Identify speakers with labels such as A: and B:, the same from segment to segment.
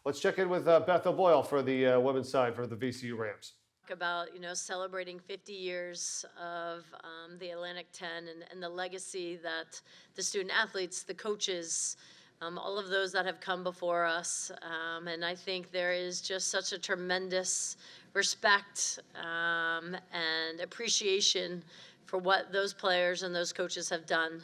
A: Let's check in with Beth O'Boyle for the women's side for the VCU Rams.
B: About celebrating 50 years of the Atlantic 10 and the legacy that the student athletes, the coaches, all of those that have come before us, and I think there is just such a tremendous respect and appreciation for what those players and those coaches have done.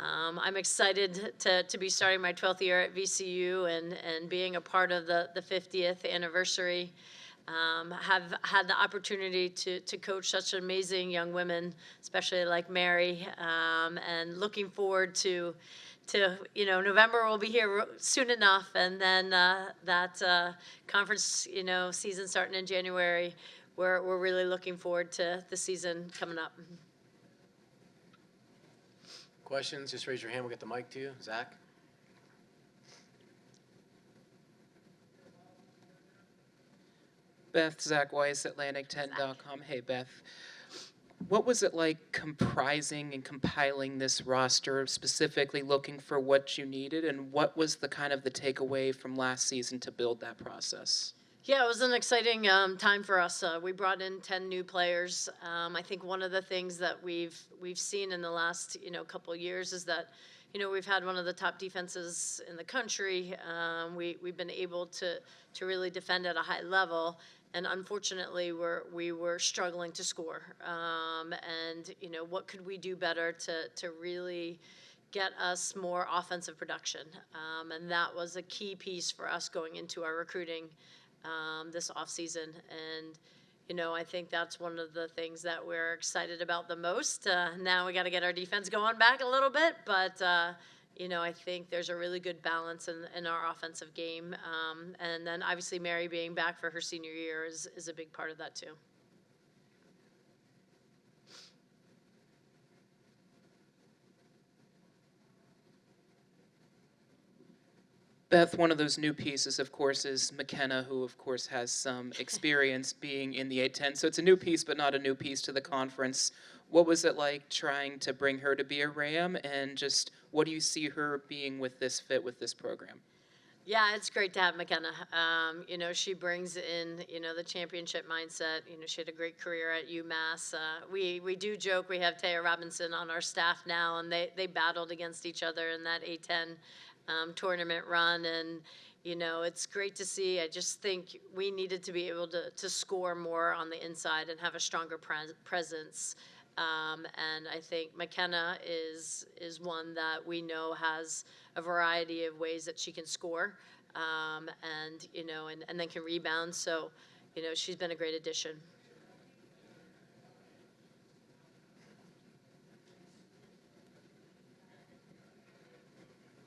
B: I'm excited to be starting my 12th year at VCU and being a part of the 50th anniversary. Have had the opportunity to coach such amazing young women, especially like Mary, and looking forward to November will be here soon enough, and then that conference season starting in January. We're really looking forward to the season coming up.
C: Questions? Just raise your hand. We'll get the mic to you. Zach?
D: Beth, Zach Weiss, Atlantic10.com. Hey, Beth. What was it like comprising and compiling this roster, specifically looking for what you needed, and what was the kind of the takeaway from last season to build that process?
B: Yeah, it was an exciting time for us. We brought in 10 new players. I think one of the things that we've seen in the last couple of years is that we've had one of the top defenses in the country. We've been able to really defend at a high level, and unfortunately we were struggling to score. And what could we do better to really get us more offensive production? And that was a key piece for us going into our recruiting this offseason. And I think that's one of the things that we're excited about the most. Now we got to get our defense going back a little bit, but I think there's a really good balance in our offensive game. And then obviously Mary being back for her senior year is a big part of that too.
D: Beth, one of those new pieces, of course, is McKenna, who, of course, has some experience being in the A-10. So it's a new piece, but not a new piece to the conference. What was it like trying to bring her to be a Ram, and just what do you see her being with this fit with this program?
B: Yeah, it's great to have McKenna. She brings in, the championship mindset. She had a great career at UMass. We do joke we have Taya Robinson on our staff now, and they battled against each other in that A-10 tournament run. And, it's great to see. I just think we needed to be able to score more on the inside and have a stronger presence. And I think McKenna is one that we know has a variety of ways that she can score, and then can rebound. So, she's been a great addition.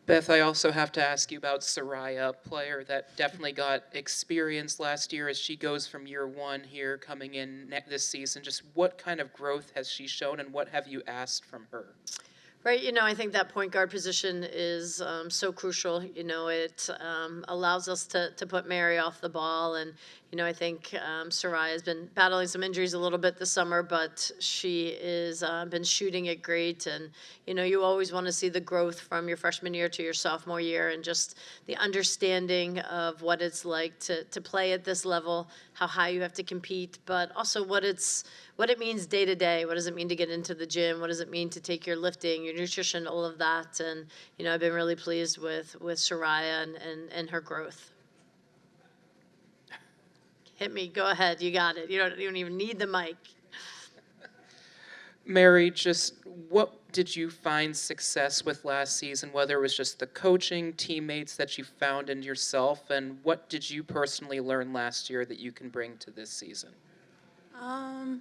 D: Beth, I also have to ask you about Soraya, a player that definitely got experience last year as she goes from year one here coming in this season. Just what kind of growth has she shown, and what have you asked from her?
B: Right, I think that point guard position is so crucial. It allows us to put Mary off the ball. And, I think Soraya has been battling some injuries a little bit this summer, but she is been shooting it great. And, you always want to see the growth from your freshman year to your sophomore year, and just the understanding of what it's like to play at this level, how high you have to compete, but also what it means day to day. What does it mean to get into the gym? What does it mean to take your lifting, your nutrition, all of that? And, I've been really pleased with Soraya and her growth. Hit me. Go ahead. You got it. You don't even need the mic.
D: Mary, just what did you find success with last season, whether it was just the coaching, teammates that you found in yourself, and what did you personally learn last year that you can bring to this season?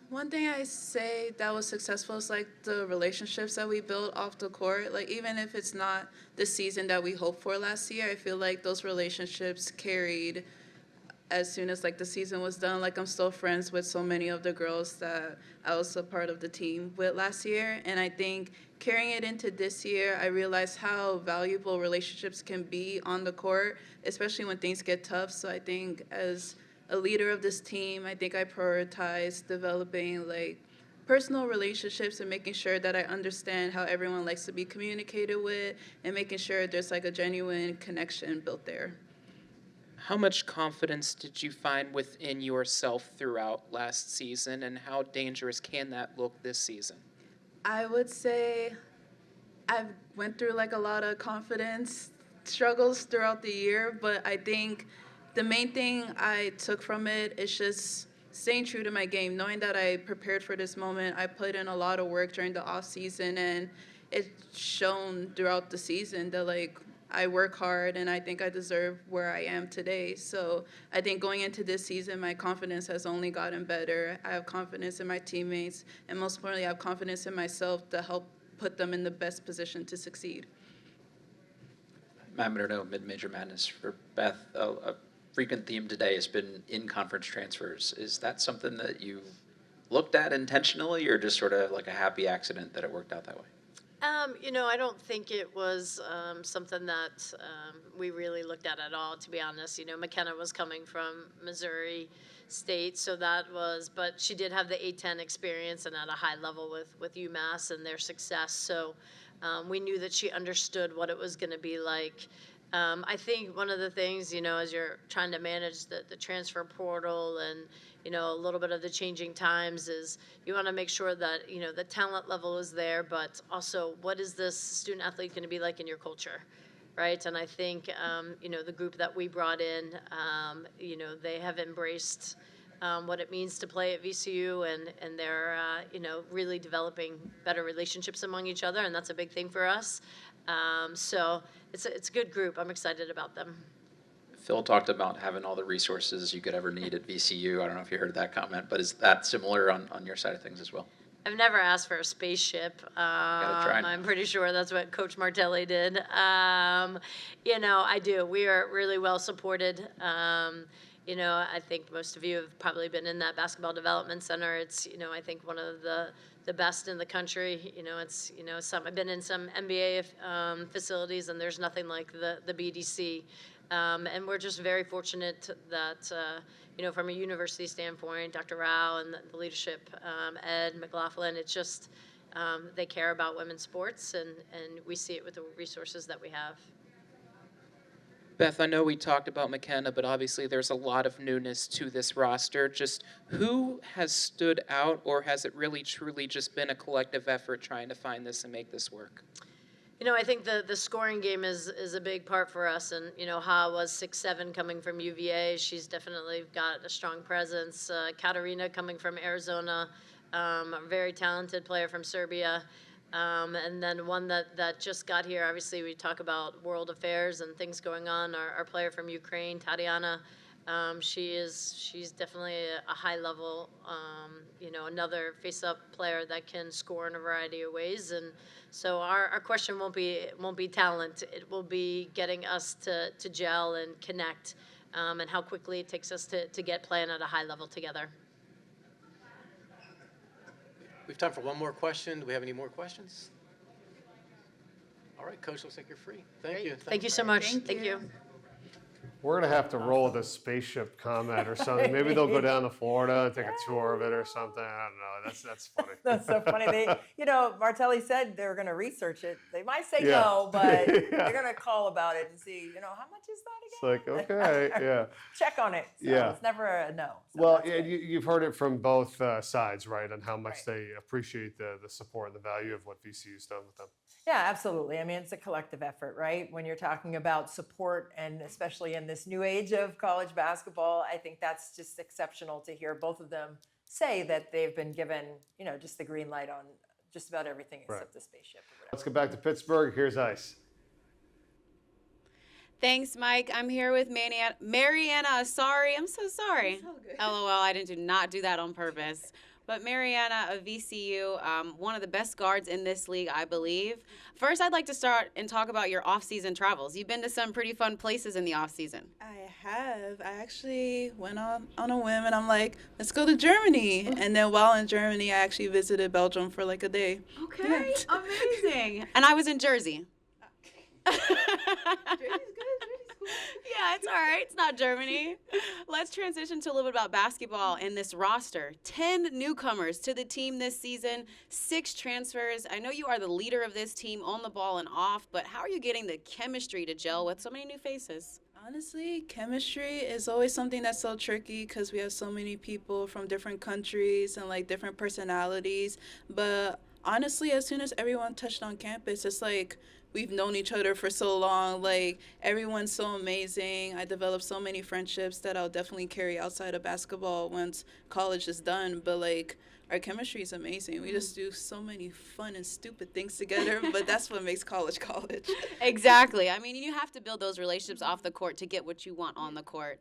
E: One thing I say that was successful is like the relationships that we built off the court. Like even if it's not the season that we hoped for last year, I feel like those relationships carried as soon as like the season was done. Like I'm still friends with so many of the girls that I was a part of the team with last year. And I think carrying it into this year, I realized how valuable relationships can be on the court, especially when things get tough. So I think as a leader of this team, I think I prioritize developing like personal relationships and making sure that I understand how everyone likes to be communicated with, and making sure there's like a genuine connection built there.
D: How much confidence did you find within yourself throughout last season, and how dangerous can that look this season?
E: I would say I've went through like a lot of confidence struggles throughout the year, but I think the main thing I took from it is just staying true to my game, knowing that I prepared for this moment. I put in a lot of work during the off season, and it's shown throughout the season that like I work hard and I think I deserve where I am today. So I think going into this season, my confidence has only gotten better. I have confidence in my teammates, and most importantly, I have confidence in myself to help put them in the best position to succeed.
F: Matt Minerno, Mid-Major Madness for Beth. A frequent theme today has been in-conference transfers. Is that something that you looked at intentionally, or just sort of like a happy accident that it worked out that way?
B: I don't think it was something that we really looked at all, to be honest. McKenna was coming from Missouri State, so but she did have the A10 experience and at a high level with UMass and their success. So we knew that she understood what it was going to be like. I think one of the things, as you're trying to manage the transfer portal and, a little bit of the changing times is you want to make sure that, the talent level is there, but also what is this student athlete going to be like in your culture, right? And I think, the group that we brought in, they have embraced what it means to play at VCU, and they're, really developing better relationships among each other, and that's a big thing for us. So it's a good group. I'm excited about them.
F: Phil talked about having all the resources you could ever need at VCU. I don't know if you heard that comment, but is that similar on your side of things as well?
B: I've never asked for a spaceship.
F: Gotta try.
B: I'm pretty sure that's what Coach Martelli did. I do. We are really well supported. I think most of you have probably been in that basketball development center. It's, I think one of the best in the country. I've been in some NBA facilities, and there's nothing like the BDC. And we're just very fortunate that, from a university standpoint, Dr. Rao and the leadership, Ed McLaughlin, it's just they care about women's sports, and we see it with the resources that we have.
D: Beth, I know we talked about McKenna, but obviously there's a lot of newness to this roster. Just who has stood out, or has it really truly just been a collective effort trying to find this and make this work?
B: I think the scoring game is a big part for us, and Ha was 6'7" coming from UVA. She's definitely got a strong presence. Katarina coming from Arizona, a very talented player from Serbia. And then one that just got here, obviously we talk about world affairs and things going on, our player from Ukraine, Tatiana. She's definitely a high level, another face-up player that can score in a variety of ways. And so our question won't be talent. It will be getting us to gel and connect, and how quickly it takes us to get playing at a high level together.
C: We have time for one more question. Do we have any more questions? All right, Coach, looks like you're free. Thank
B: Great.
C: you.
B: Thank you so much.
E: Thank you.
A: We're going to have to roll the spaceship comment or something. Maybe they'll go down to Florida and take a tour of it or something. I don't know. That's funny.
G: That's so funny. Martelli said they were going to research it. They might say
A: Yeah.
G: no, but
A: Yeah.
G: they're going to call about it and see, how much is that again?
A: It's like, okay, yeah.
G: Check on it. So
A: Yeah.
G: It's never a no. So
A: Well,
G: that's
A: yeah,
G: good.
A: you've heard it from both sides, right, on how much
G: Right.
A: they appreciate the support and the value of what VCU's done with them.
G: Yeah, absolutely. I mean, it's a collective effort, right? When you're talking about support, and especially in this new age of college basketball, I think that's just exceptional to hear both of them say that they've been given, just the green light on just about everything except
A: Right.
G: the spaceship or whatever.
A: Let's get back to Pittsburgh. Here's Ice.
H: Thanks, Mike. I'm here with Mariana. Sorry, I'm so sorry.
E: It's all good.
H: LOL, I did not do that on purpose. But Mariana of VCU, one of the best guards in this league, I believe. First, I'd like to start and talk about your off-season travels. You've been to some pretty fun places in the off-season.
E: I have. I actually went on a whim, and I'm like, let's go to Germany. And then while in Germany, I actually visited Belgium for like a day.
H: Okay, amazing. And I was in Jersey.
E: Jersey's good. Jersey's cool.
H: Yeah, it's all right. It's not Germany. Let's transition to a little bit about basketball and this roster. 10 newcomers to the team this season, 6 transfers. I know you are the leader of this team on the ball and off, but how are you getting the chemistry to gel with so many new faces?
E: Honestly, chemistry is always something that's so tricky because we have so many people from different countries and like different personalities. But honestly, as soon as everyone touched on campus, it's like we've known each other for so long. Like everyone's so amazing. I developed so many friendships that I'll definitely carry outside of basketball once college is done. But like our chemistry is amazing. We just do so many fun and stupid things together, but that's what makes college college.
H: Exactly. I mean, you have to build those relationships off the court to get what you want on the court.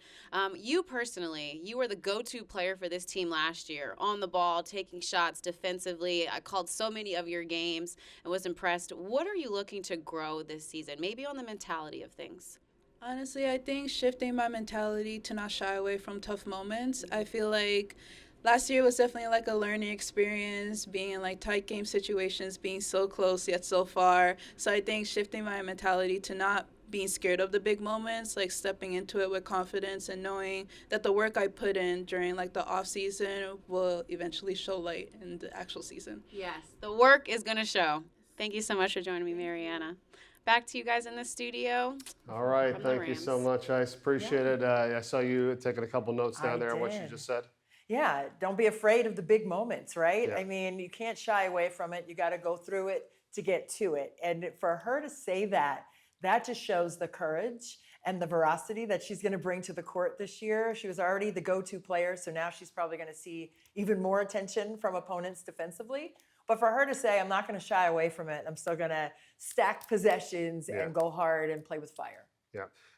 H: You personally, you were the go-to player for this team last year, on the ball, taking shots defensively. I called so many of your games and was impressed. What are you looking to grow this season? Maybe on the mentality of things.
E: Honestly, I think shifting my mentality to not shy away from tough moments. I feel like last year was definitely like a learning experience, being in like tight game situations, being so close yet so far. So I think shifting my mentality to not being scared of the big moments, like stepping into it with confidence and knowing that the work I put in during like the off season will eventually show light in the actual season.
H: Yes, the work is going to show. Thank you so much for joining me, Mariana. Back to you guys in the studio.
A: All right,
H: From the
A: thank you so
H: Rams.
A: much, Ice. Appreciate it. I saw you taking a couple notes down
G: I
A: there on what you
G: did.
A: just said.
G: Yeah, don't be afraid of the big moments, right?
A: Yeah.
G: I mean, you can't shy away from it. You got to go through it to get to it. And for her to say that, that just shows the courage and the veracity that she's going to bring to the court this year. She was already the go-to player, so now she's probably going to see even more attention from opponents defensively. But for her to say, I'm not going to shy away from it, I'm still going to stack possessions
A: Yeah.
G: and go hard and play with fire.
A: Yeah.